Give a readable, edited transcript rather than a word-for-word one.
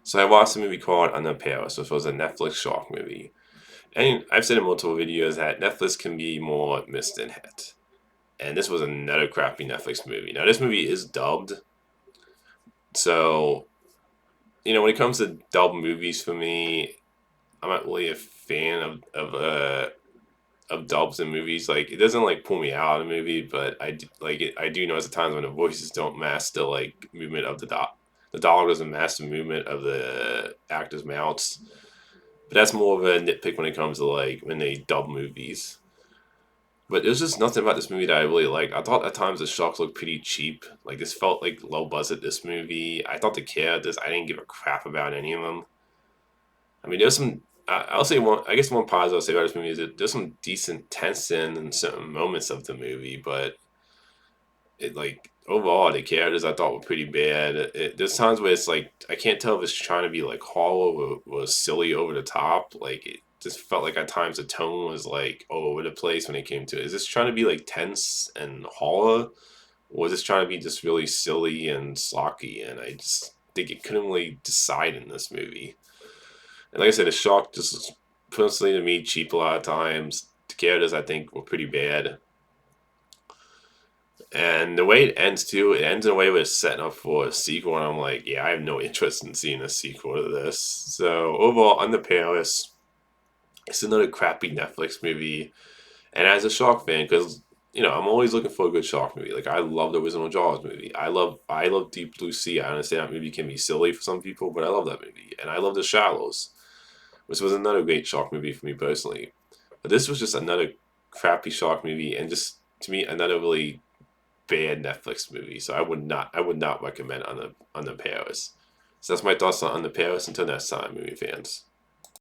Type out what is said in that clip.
So I watched a movie called Under Paris, which was a Netflix shark movie. And I've said in multiple videos that Netflix can be more missed than hit. And this was another crappy Netflix movie. Now this movie is dubbed, so when it comes to dubbed movies for me, I'm not really a fan of dubs in movies. Like it doesn't like pull me out of the movie, but I do notice at times when the voices don't match the like movement of the dialogue doesn't match the movement of the actors' mouths. But that's more of a nitpick when it comes to like when they dub movies. But there's just nothing about this movie that I really like. I thought at times the sharks looked pretty cheap. Like this felt like low budget. This movie, I thought the characters, I didn't give a crap about any of them. I mean, there's some. I'll say one. I guess one positive I'll say about this movie is that there's some decent tension in certain moments of the movie, but it like overall the characters I thought were pretty bad. There's times where it's like I can't tell if it's trying to be like hollow or silly over the top. Like it just felt like at times the tone was like all over the place when it came to it. Is this trying to be like tense and hollow, or is this trying to be just really silly and slocky? And I just think it couldn't really decide in this movie. And like I said, the shock just personally to me cheap a lot of times. The characters I think were pretty bad. And the way it ends too, it ends in a way where it's setting up for a sequel, and I'm like, yeah, I have no interest in seeing a sequel to this. So overall, Under Paris, it's another crappy Netflix movie. And as a shark fan, because I'm always looking for a good shark movie. Like I love the original Jaws movie. I love Deep Blue Sea. I understand that movie can be silly for some people, but I love that movie, and I love The Shallows, which was another great shark movie for me personally. But this was just another crappy shark movie, and just to me another really bad Netflix movie. So I would not recommend Under Paris. So that's my thoughts on Under Paris. Until next time, movie fans.